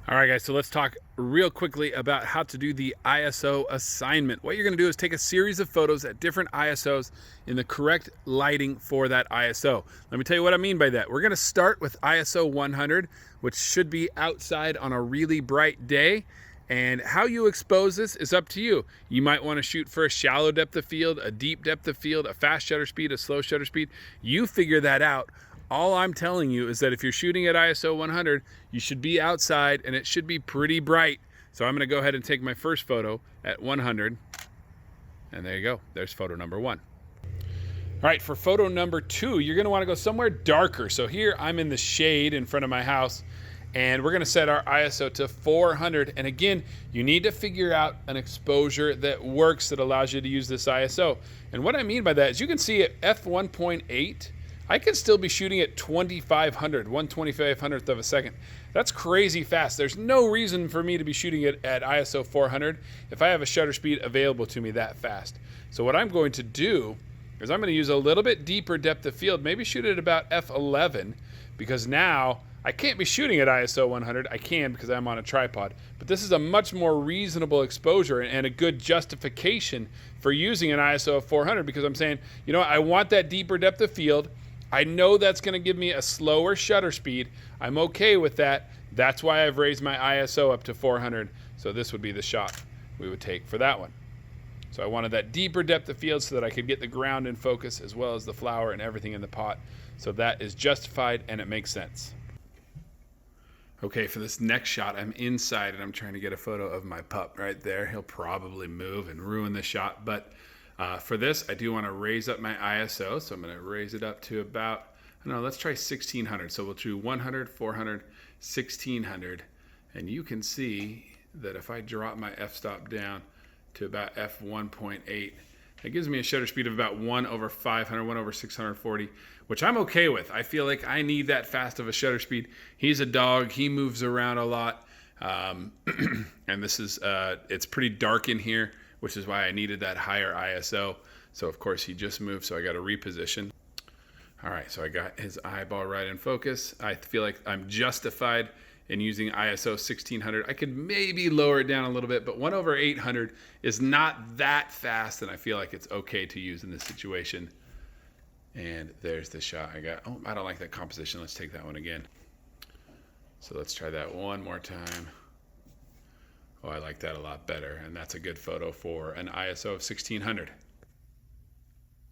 All right, guys, so let's talk real quickly about how to do the ISO assignment. What you're gonna do is take a series of photos at different ISOs in the correct lighting for that ISO. Let me tell you what I mean by that. We're gonna start with ISO 100, which should be outside on a really bright day. And how you expose this is up to you. You might want to shoot for a shallow depth of field, a deep depth of field, a fast shutter speed, a slow shutter speed. You figure that out. All I'm telling you is that if you're shooting at ISO 100, you should be outside and it should be pretty bright. So I'm going to go ahead and take my first photo at 100. And there you go. There's photo number one. All right, for photo number two, you're going to want to go somewhere darker. So here I'm in the shade in front of my house. And we're gonna set our ISO to 400. And again, you need to figure out an exposure that works, that allows you to use this ISO. And what I mean by that is you can see at f1.8, I can still be shooting at 2500, 1/2500th of a second. That's crazy fast. There's no reason for me to be shooting it at ISO 400 if I have a shutter speed available to me that fast. So what I'm going to do is I'm gonna use a little bit deeper depth of field, maybe shoot at about f11, because now I can't be shooting at ISO 100. I can because I'm on a tripod, but this is a much more reasonable exposure and a good justification for using an ISO of 400, because I'm saying, you know, I want that deeper depth of field. I know that's going to give me a slower shutter speed. I'm okay with that. That's why I've raised my ISO up to 400. So this would be the shot we would take for that one. So I wanted that deeper depth of field so that I could get the ground in focus as well as the flower and everything in the pot. So that is justified and it makes sense. Okay, for this next shot, I'm inside and I'm trying to get a photo of my pup right there. He'll probably move and ruin the shot, but for this, I do want to raise up my ISO. So I'm going to raise it up to about, I don't know, let's try 1600. So we'll do 100, 400, 1600. And you can see that if I drop my f-stop down to about f1.8, it gives me a shutter speed of about 1/500, 1/640, which I'm okay with. I feel like I need that fast of a shutter speed. He's a dog. He moves around a lot. And this is, it's pretty dark in here, which is why I needed that higher ISO. So of course he just moved, so I got to reposition. All right, so I got his eyeball right in focus. I feel like I'm justified in using ISO 1600. I could maybe lower it down a little bit, but 1/800 is not that fast, and I feel like it's okay to use in this situation. And there's the shot I got. Oh, I don't like that composition. Let's take that one again. So let's try that one more time. Oh, I like that a lot better, and that's a good photo for an ISO of 1600.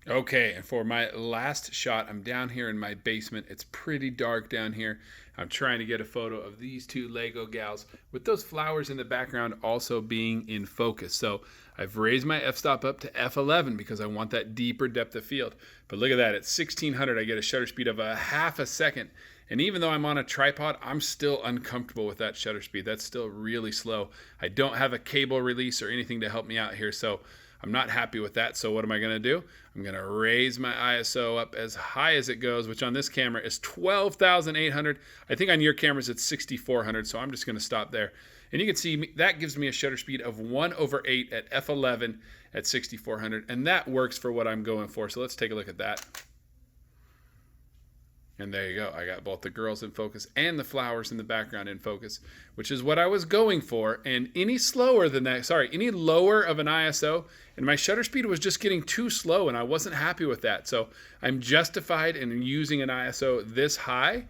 Okay, and for my last shot, I'm down here in my basement. It's pretty dark down here. I'm trying to get a photo of these two Lego gals with those flowers in the background also being in focus. So I've raised my f-stop up to f11 because I want that deeper depth of field. But look at that, at 1600, I get a shutter speed of a half a second. And even though I'm on a tripod, I'm still uncomfortable with that shutter speed. That's still really slow. I don't have a cable release or anything to help me out here, so I'm not happy with that. So what am I going to do? I'm going to raise my ISO up as high as it goes, which on this camera is 12,800. I think on your cameras it's 6,400, so I'm just going to stop there. And you can see that gives me a shutter speed of 1/8 at f11 at 6,400, and that works for what I'm going for. So let's take a look at that. And there you go. I got both the girls in focus and the flowers in the background in focus, which is what I was going for. And any slower than that, any lower of an ISO, and my shutter speed was just getting too slow, and I wasn't happy with that. So I'm justified in using an ISO this high.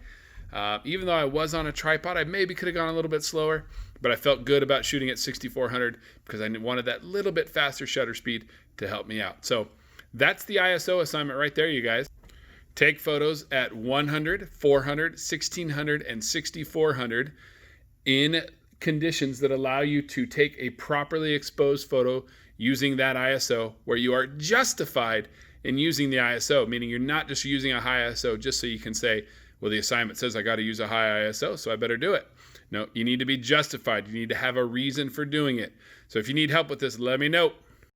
Even though I was on a tripod, I maybe could have gone a little bit slower, but I felt good about shooting at 6,400 because I wanted that little bit faster shutter speed to help me out. So that's the ISO assignment right there, you guys. Take photos at 100, 400, 1600, and 6400 in conditions that allow you to take a properly exposed photo using that ISO, where you are justified in using the ISO, meaning you're not just using a high ISO just so you can say, well, the assignment says I got to use a high ISO, so I better do it. No, you need to be justified. You need to have a reason for doing it. So if you need help with this, let me know.